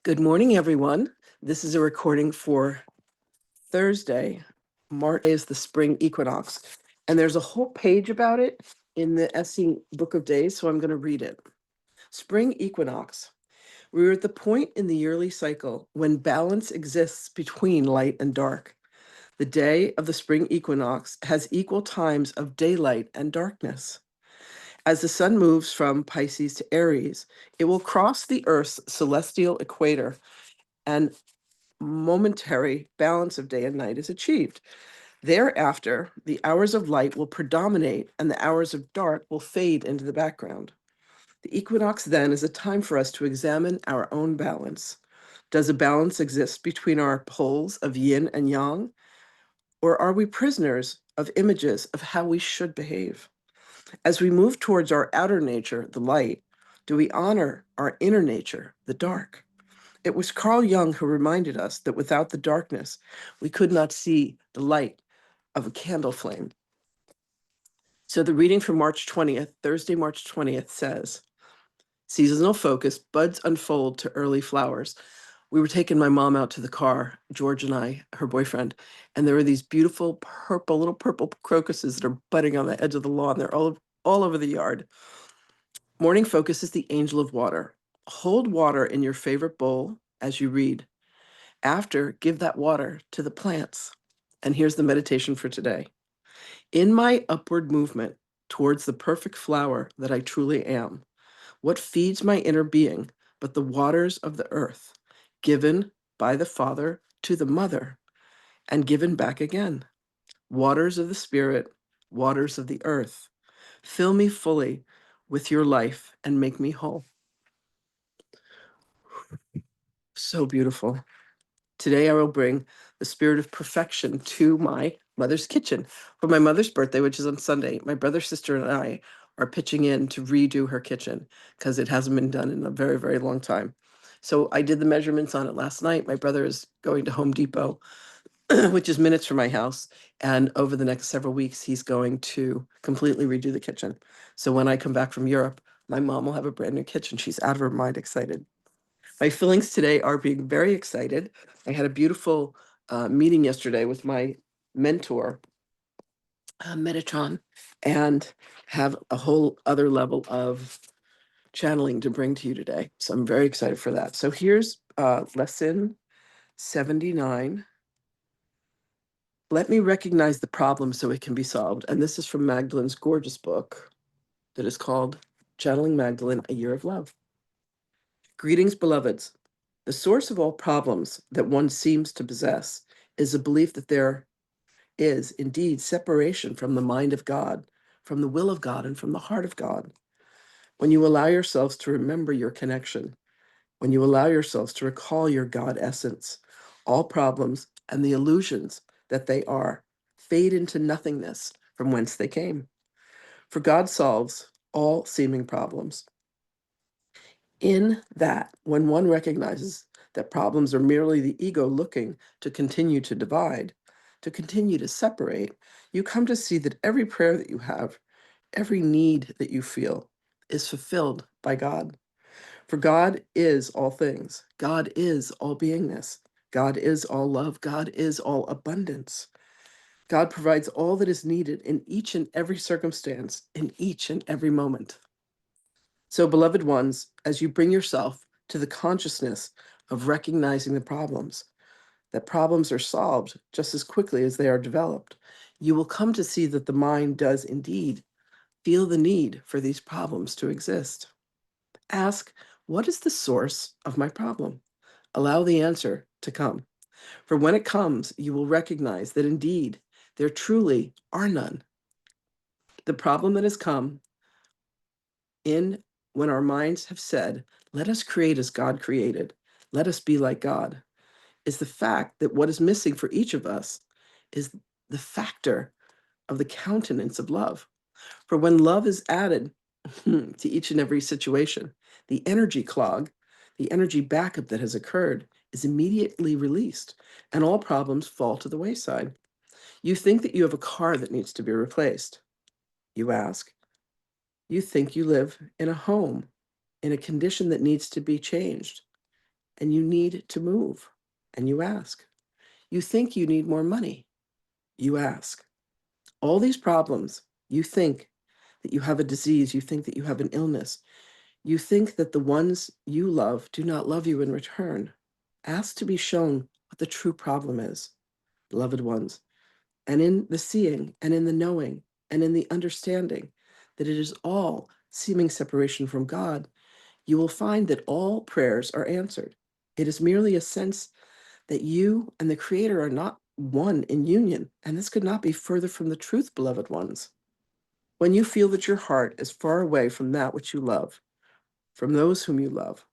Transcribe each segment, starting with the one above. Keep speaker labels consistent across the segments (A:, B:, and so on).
A: Good morning, everyone. This is a recording for Thursday. March is the spring equinox, and there's a whole page about it in the Essene Book of Days, so I'm going to read it. Spring equinox. We're at the point in the yearly cycle when balance exists between light and dark. The day of the spring equinox has equal times of daylight and darkness. As the sun moves from Pisces to Aries, it will cross the Earth's celestial equator and momentary balance of day and night is achieved. Thereafter, the hours of light will predominate and the hours of dark will fade into the background. The equinox then is a time for us to examine our own balance. Does a balance exist between our poles of yin and yang? Or are we prisoners of images of how we should behave? As we move towards our outer nature, the light, do we honor our inner nature, the dark? It was Carl Jung who reminded us that without the darkness, we could not see the light of a candle flame. So the reading from March 20th, Thursday, March 20th says, seasonal focus, buds unfold to early flowers. We were taking my mom out to the car, George and I, her boyfriend, and there were these beautiful little purple crocuses that are budding on the edge of the lawn. They're all over the yard. Morning focus is the angel of water. Hold water in your favorite bowl as you read. After, give that water to the plants. And here's the meditation for today. In my upward movement towards the perfect flower that I truly am, what feeds my inner being but the waters of the earth, given by the Father to the Mother, and given back again? Waters of the Spirit, waters of the earth, fill me fully with your life and make me whole. So beautiful. Today I will bring the spirit of perfection to my mother's kitchen. For my mother's birthday, which is on Sunday, my brother, sister, and I are pitching in to redo her kitchen because it hasn't been done in a very, very long time. So I did the measurements on it last night. My brother is going to Home Depot, which is minutes from my house. And over the next several weeks, he's going to completely redo the kitchen. So when I come back from Europe, my mom will have a brand new kitchen. She's out of her mind excited. My feelings today are being very excited. I had a beautiful meeting yesterday with my mentor, Metatron, and have a whole other level of channeling to bring to you today. So I'm very excited for that. So here's lesson 79. Let me recognize the problem so it can be solved. And this is from Magdalene's gorgeous book that is called Channeling Magdalene, A Year of Love. Greetings, beloveds. The source of all problems that one seems to possess is a belief that there is indeed separation from the mind of God, from the will of God, and from the heart of God. When you allow yourselves to remember your connection, when you allow yourselves to recall your God essence, all problems and the illusions that they are fade into nothingness from whence they came. For God solves all seeming problems. In that, when one recognizes that problems are merely the ego looking to continue to divide, to continue to separate, you come to see that every prayer that you have, every need that you feel, is fulfilled by God. For God is all things. God is all beingness. God is all love. God is all abundance. God provides all that is needed in each and every circumstance, in each and every moment. So, beloved ones, as you bring yourself to the consciousness of recognizing the problems, that problems are solved just as quickly as they are developed, you will come to see that the mind does indeed feel the need for these problems to exist. Ask, what is the source of my problem? Allow the answer to come. For when it comes, you will recognize that indeed there truly are none. The problem that has come in when our minds have said, let us create as God created, let us be like God, is the fact that what is missing for each of us is the factor of the countenance of love. For when love is added to each and every situation, the energy clog, the energy backup that has occurred is immediately released, and all problems fall to the wayside. You think that you have a car that needs to be replaced. You ask, you think you live in a home in a condition that needs to be changed. and you need to move, and you ask. You think you need more money, you ask. All these problems, you think that you have a disease, you think that you have an illness, you think that the ones you love do not love you in return. Ask to be shown what the true problem is, beloved ones. And in the seeing, and in the knowing, and in the understanding that it is all seeming separation from God, you will find that all prayers are answered. It is merely a sense that you and the Creator are not one in union, and this could not be further from the truth, beloved ones. When you feel that your heart is far away from that which you love, from those whom you love,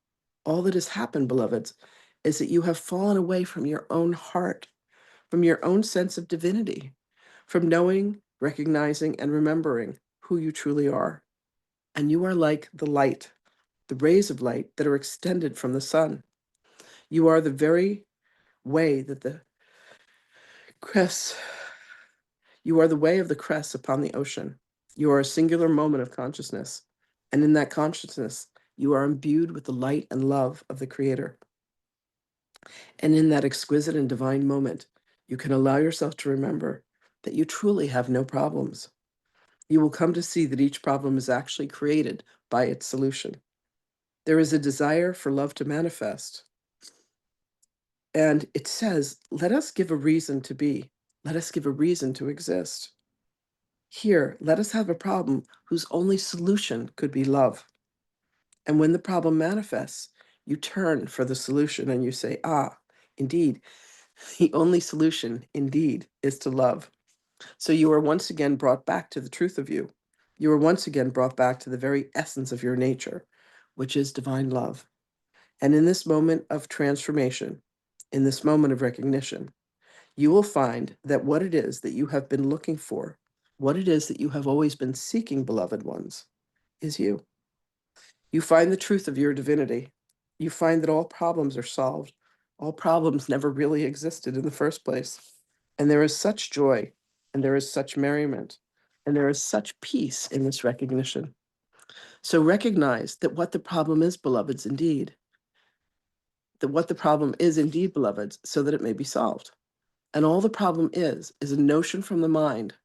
A: all that has happened, beloveds, is that you have fallen away from your own heart, from your own sense of divinity, from knowing, recognizing, and remembering who you truly are. And you are like the light, the rays of light that are extended from the sun. You are the very way that the crests, you are the way of the crests upon the ocean. You are a singular moment of consciousness. And in that consciousness, you are imbued with the light and love of the Creator. And in that exquisite and divine moment, you can allow yourself to remember that you truly have no problems. You will come to see that each problem is actually created by its solution. There is a desire for love to manifest. And it says, let us give a reason to be. Let us give a reason to exist. Here, let us have a problem whose only solution could be love. And when the problem manifests, you turn for the solution and you say, indeed, the only solution, indeed, is to love. So you are once again brought back to the truth of you. You are once again brought back to the very essence of your nature, which is divine love. And in this moment of transformation, in this moment of recognition, you will find that what it is that you have been looking for, what it is that you have always been seeking, beloved ones, is you. You find the truth of your divinity. You find that all problems are solved. All problems never really existed in the first place. And there is such joy, and there is such merriment, and there is such peace in this recognition. So recognize that what the problem is, beloveds, indeed, that what the problem is indeed, beloveds, so that it may be solved. And all the problem is a notion from the mind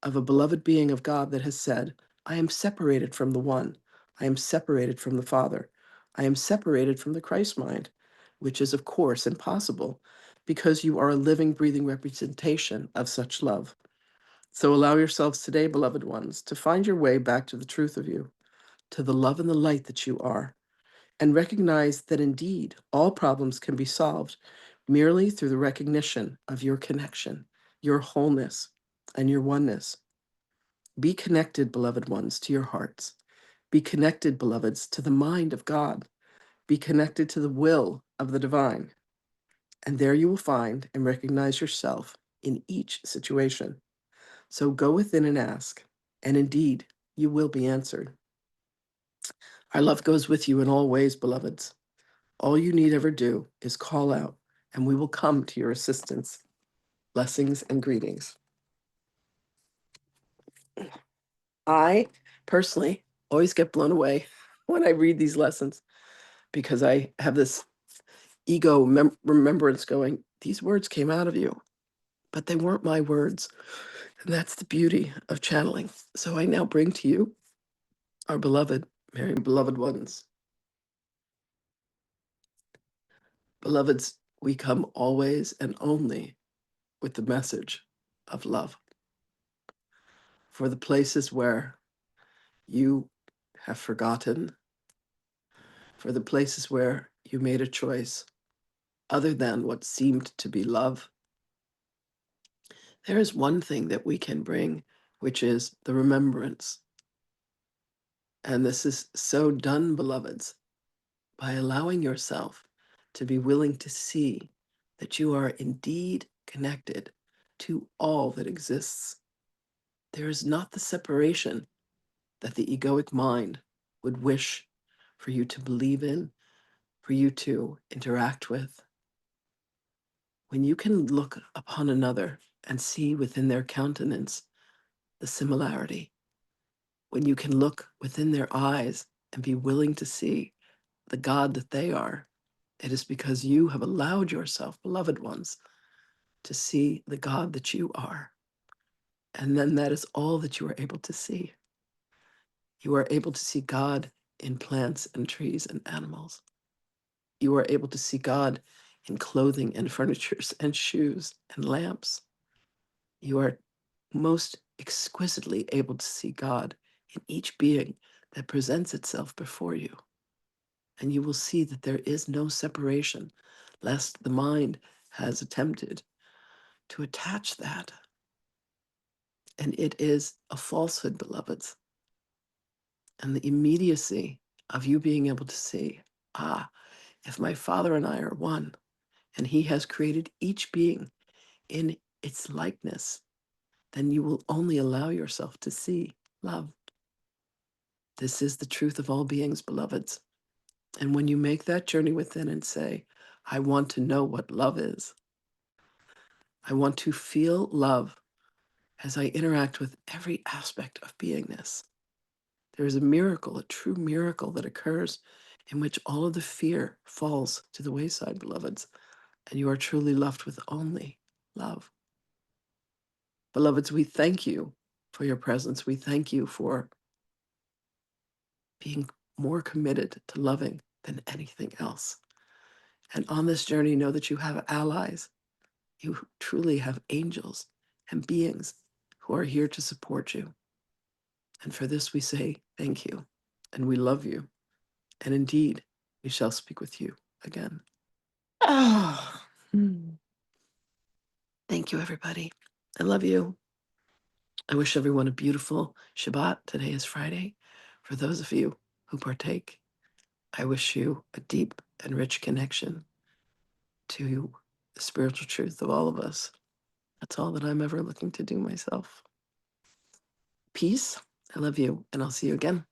A: of a beloved being of God that has said, I am separated from the one. I am separated from the Father. I am separated from the Christ mind, which is, of course, impossible because you are a living, breathing representation of such love. So allow yourselves today, beloved ones, to find your way back to the truth of you, to the love and the light that you are, and recognize that indeed all problems can be solved merely through the recognition of your connection, your wholeness, and your oneness. Be connected, beloved ones, to your hearts. Be connected, beloveds, to the mind of God. Be connected to the will of the divine. And there you will find and recognize yourself in each situation. So go within and ask, and indeed, you will be answered. Our love goes with you in all ways, beloveds. All you need ever do is call out, and we will come to your assistance. Blessings and greetings. I personally always get blown away when I read these lessons because I have this ego remembrance going, these words came out of you, but they weren't my words. And that's the beauty of channeling. So I now bring to you our beloved, very beloved ones. Beloveds, we come always and only with the message of love. For the places where you have forgotten, for the places where you made a choice other than what seemed to be love, there is one thing that we can bring, which is the remembrance. And this is so done, beloveds, by allowing yourself to be willing to see that you are indeed connected to all that exists. There is not the separation that the egoic mind would wish for you to believe in, for you to interact with. When you can look upon another and see within their countenance the similarity, when you can look within their eyes and be willing to see the God that they are, It is because you have allowed yourself, beloved ones, to see the God that you are. And then that is all that you are able to see. You are able to see God in plants and trees and animals. You are able to see God in clothing and furnitures and shoes and lamps. You are most exquisitely able to see God in each being that presents itself before you. And you will see that there is no separation, lest the mind has attempted to attach that. And it is a falsehood, beloveds. And the immediacy of you being able to see, if my Father and I are one, and he has created each being in its likeness, then you will only allow yourself to see love. This is the truth of all beings, beloveds. And when you make that journey within and say, I want to know what love is, I want to feel love as I interact with every aspect of beingness. There is a miracle, a true miracle that occurs in which all of the fear falls to the wayside, beloveds, and you are truly left with only love. Beloveds, we thank you for your presence. We thank you for being more committed to loving than anything else. And on this journey, know that you have allies. You truly have angels and beings who are here to support you. And for this, we say thank you, and we love you. And indeed, we shall speak with you again. Oh, thank you, everybody. I love you. I wish everyone a beautiful Shabbat. Today is Friday. For those of you who partake, I wish you a deep and rich connection to the spiritual truth of all of us. That's all that I'm ever looking to do myself. Peace. I love you, and I'll see you again.